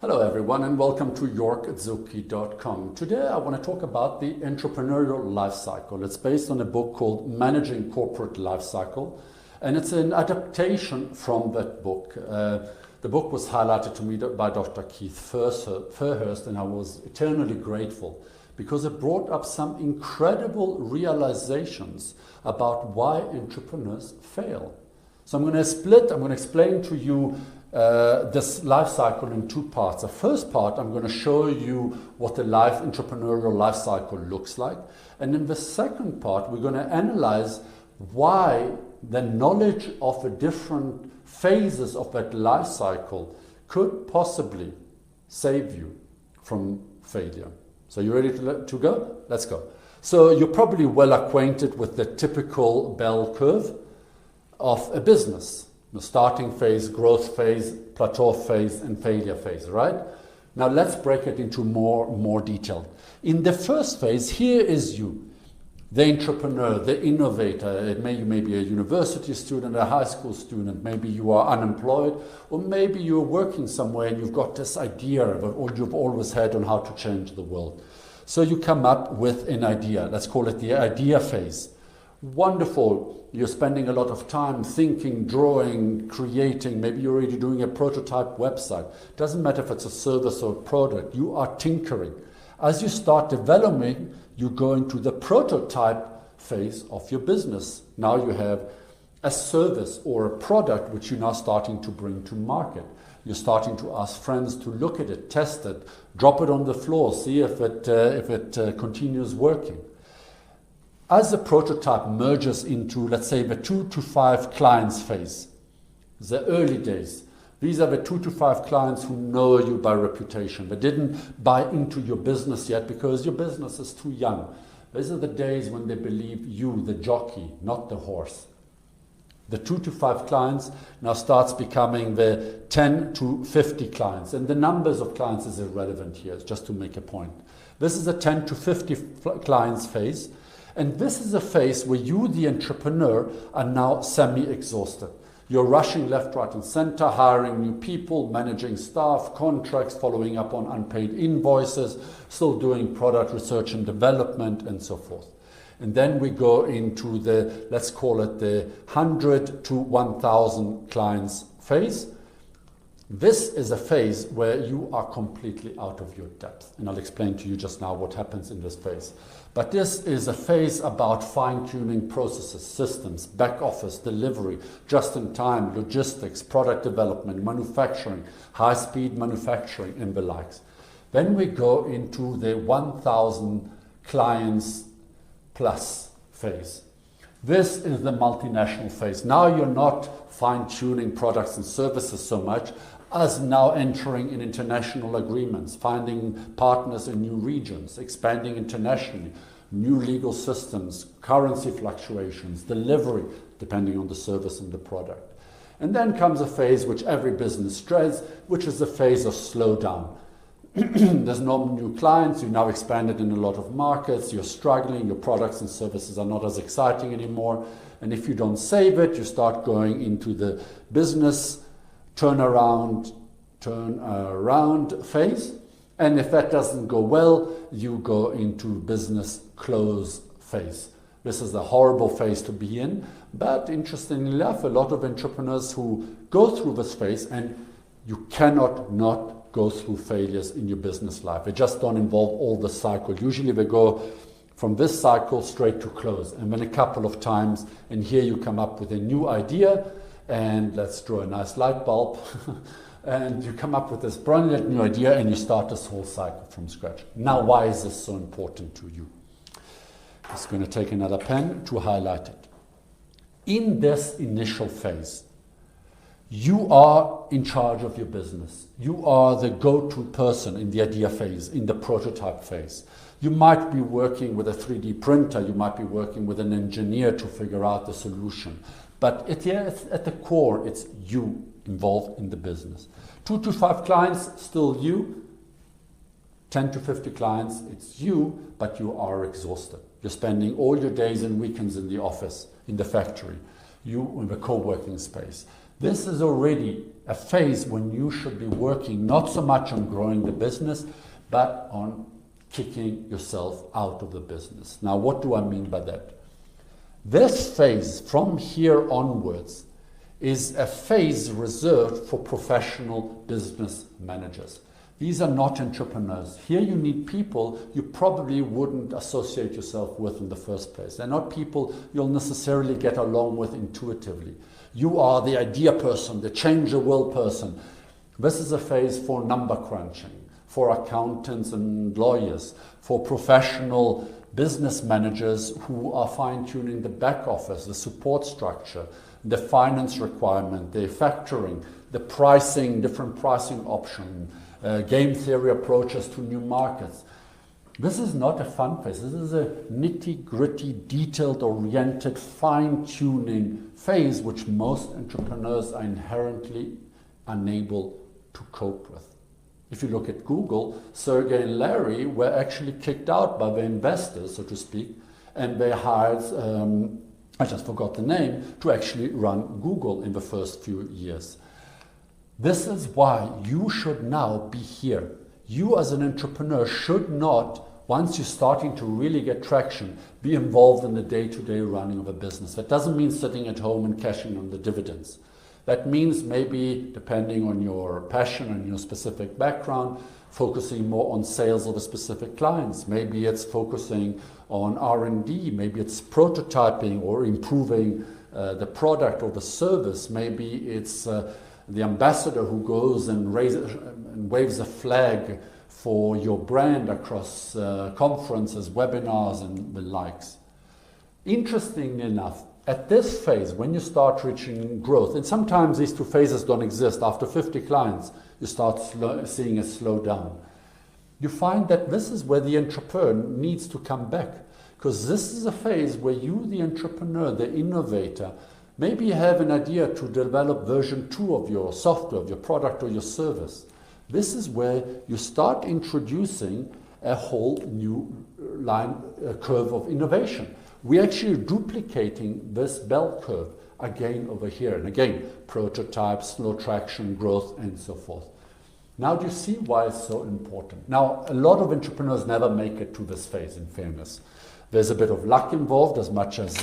Hello everyone and welcome to yorkzuki.com. Today I want to talk about the entrepreneurial life cycle. It's based on a book called Managing Corporate Life Cycle, and it's an adaptation from that book. The book was highlighted to me by Dr. Keith Fairhurst, and I was eternally grateful because it brought up some incredible realizations about why entrepreneurs fail. So I'm going to explain to you this life cycle in two parts. The first part, I'm going to show you what the entrepreneurial life cycle looks like. And in the second part, we're going to analyze why the knowledge of the different phases of that life cycle could possibly save you from failure. So you ready to go? Let's go. So you're probably well acquainted with the typical bell curve of a business. The starting phase, growth phase, plateau phase, and failure phase, right? Now let's break it into more detail. In the first phase, here is you, the entrepreneur, the innovator. You may be a university student, a high school student, maybe you are unemployed, or maybe you're working somewhere and you've got this idea or you've always had on how to change the world. So you come up with an idea. Let's call it the idea phase. Wonderful. You're spending a lot of time thinking, drawing, creating. Maybe you're already doing a prototype website. Doesn't matter if it's a service or a product. You are tinkering. As you start developing, you go into the prototype phase of your business. Now you have a service or a product which you're now starting to bring to market. You're starting to ask friends to look at it, test it, drop it on the floor, see if it continues working. As the prototype merges into, let's say, the 2 to 5 clients phase, the early days, these are the 2 to 5 clients who know you by reputation. They didn't buy into your business yet because your business is too young. These are the days when they believe you, the jockey, not the horse. The 2 to 5 clients now starts becoming the 10 to 50 clients. And the numbers of clients is irrelevant here, it's just to make a point. This is a 10 to 50 clients phase. And this is a phase where you, the entrepreneur, are now semi-exhausted. You're rushing left, right, and center, hiring new people, managing staff, contracts, following up on unpaid invoices, still doing product research and development, and so forth. And then we go into the, let's call it the 100 to 1,000 clients phase. This is a phase where you are completely out of your depth. And I'll explain to you just now what happens in this phase. But this is a phase about fine-tuning processes, systems, back office, delivery, just-in-time, logistics, product development, manufacturing, high-speed manufacturing, and the likes. Then we go into the 1,000 clients plus phase. This is the multinational phase. Now you're not fine-tuning products and services so much as now entering in international agreements, finding partners in new regions, expanding internationally, new legal systems, currency fluctuations, delivery, depending on the service and the product. And then comes a phase which every business dreads, which is the phase of slowdown. There's no new clients, you've now expanded in a lot of markets, you're struggling, your products and services are not as exciting anymore. And if you don't save it, you start going into the business turnaround phase. And if that doesn't go well, you go into business close phase. This is a horrible phase to be in, but interestingly enough, a lot of entrepreneurs who go through this phase, and you cannot not go through failures in your business life. They just don't involve all the cycle. Usually they go from this cycle straight to close, and then a couple of times, and here you come up with a new idea, and let's draw a nice light bulb, and you come up with this brilliant new idea, and you start this whole cycle from scratch. Now, why is this so important to you? I'm just going to take another pen to highlight it. In this initial phase, you are in charge of your business. You are the go-to person in the idea phase, in the prototype phase. You might be working with a 3D printer, you might be working with an engineer to figure out the solution. But at the core, it's you involved in the business. 2 to 5 clients, still you. 10 to 50 clients, it's you, but you are exhausted. You're spending all your days and weekends in the office, in the factory, you in the co-working space. This is already a phase when you should be working not so much on growing the business, but on kicking yourself out of the business. Now, what do I mean by that? This phase from here onwards is a phase reserved for professional business managers. These are not entrepreneurs. Here you need people you probably wouldn't associate yourself with in the first place. They're not people you'll necessarily get along with intuitively. You are the idea person, the change the world person. This is a phase for number crunching, for accountants and lawyers, for professional business managers who are fine-tuning the back office, the support structure, the finance requirement, the factoring, the pricing, different pricing options, game theory approaches to new markets. This is not a fun phase. This is a nitty-gritty, detailed-oriented, fine-tuning phase which most entrepreneurs are inherently unable to cope with. If you look at Google, Sergey and Larry were actually kicked out by the investors, so to speak, and they hired, I just forgot the name, to actually run Google in the first few years. This is why you should now be here. You as an entrepreneur should not, once you're starting to really get traction, be involved in the day-to-day running of a business. That doesn't mean sitting at home and cashing on the dividends. That means maybe, depending on your passion and your specific background, focusing more on sales of a specific clients. Maybe it's focusing on R&D. Maybe it's prototyping or improving the product or the service. Maybe it's the ambassador who goes and waves a flag for your brand across conferences, webinars, and the likes. Interestingly enough, at this phase, when you start reaching growth, and sometimes these two phases don't exist, after 50 clients, you start seeing a slowdown. You find that this is where the entrepreneur needs to come back, because this is a phase where you, the entrepreneur, the innovator, maybe you have an idea to develop version 2 of your software, of your product or your service. This is where you start introducing a whole new curve of innovation. We're actually duplicating this bell curve again over here. And again, prototype, slow traction, growth, and so forth. Now, do you see why it's so important? Now, a lot of entrepreneurs never make it to this phase, in fairness. There's a bit of luck involved, as much as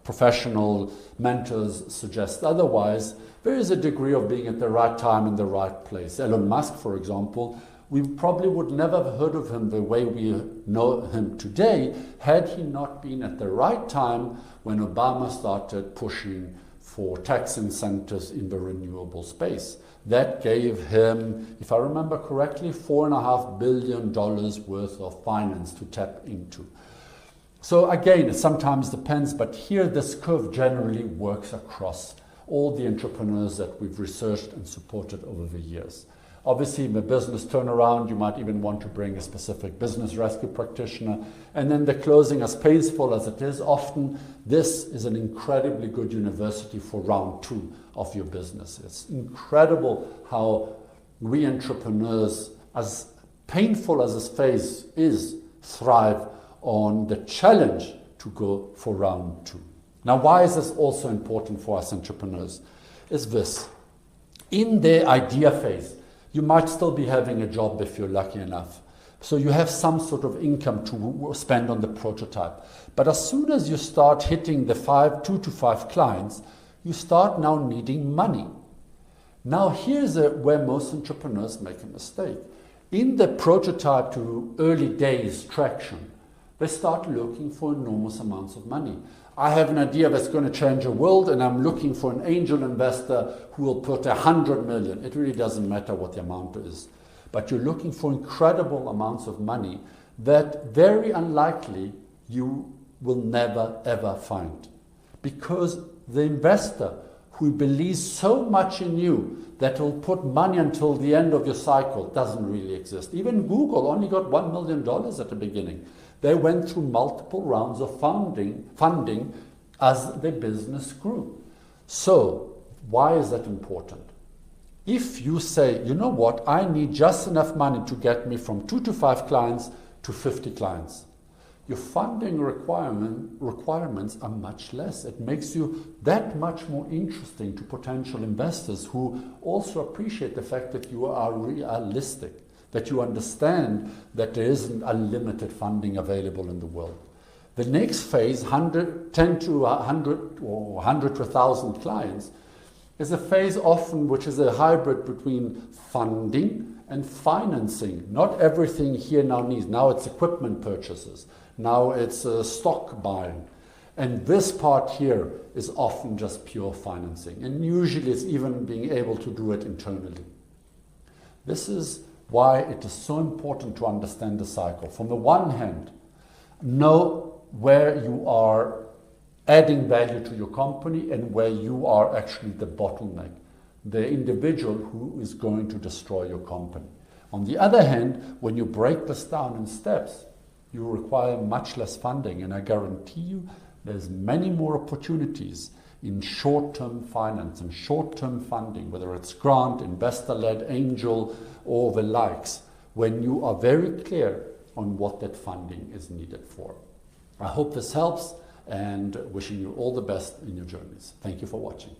professional mentors suggest otherwise. There is a degree of being at the right time in the right place. Elon Musk, for example, we probably would never have heard of him the way we know him today had he not been at the right time when Obama started pushing for tax incentives in the renewable space. That gave him, if I remember correctly, $4.5 billion worth of finance to tap into. So again, it sometimes depends, but here this curve generally works across all the entrepreneurs that we've researched and supported over the years. Obviously, in the business turnaround, you might even want to bring a specific business rescue practitioner. And then the closing, as painful as it is, often this is an incredibly good university for round 2 of your business. It's incredible how we entrepreneurs, as painful as this phase is, thrive on the challenge to go for round 2. Now, why is this also important for us entrepreneurs? Is this: in the idea phase, you might still be having a job if you're lucky enough. So you have some sort of income to spend on the prototype. But as soon as you start hitting the 2 to 5 clients, you start now needing money. Now here's where most entrepreneurs make a mistake. In the prototype to early days traction, they start looking for enormous amounts of money. I have an idea that's going to change the world, and I'm looking for an angel investor who will put 100 million. It really doesn't matter what the amount is. But you're looking for incredible amounts of money that very unlikely you will never ever find. Because the investor who believes so much in you that will put money until the end of your cycle doesn't really exist. Even Google only got $1 million at the beginning. They went through multiple rounds of funding as the business grew. So, why is that important? If you say, you know what, I need just enough money to get me from 2 to 5 clients to 50 clients. your funding requirements are much less. It makes you that much more interesting to potential investors who also appreciate the fact that you are realistic, that you understand that there isn't unlimited funding available in the world. The next phase, 10 to 100 or 100 to 1,000 clients, is a phase often which is a hybrid between funding and financing. Not everything here now needs. Now it's equipment purchases. Now it's stock buying. And this part here is often just pure financing. And usually it's even being able to do it internally. This is why it is so important to understand the cycle. From the one hand, know where you are adding value to your company and where you are actually the bottleneck, the individual who is going to destroy your company. On the other hand, when you break this down in steps, you require much less funding, and I guarantee you there's many more opportunities in short-term finance and short-term funding, whether it's grant, investor-led, angel, or the likes, when you are very clear on what that funding is needed for. I hope this helps, and wishing you all the best in your journeys. Thank you for watching.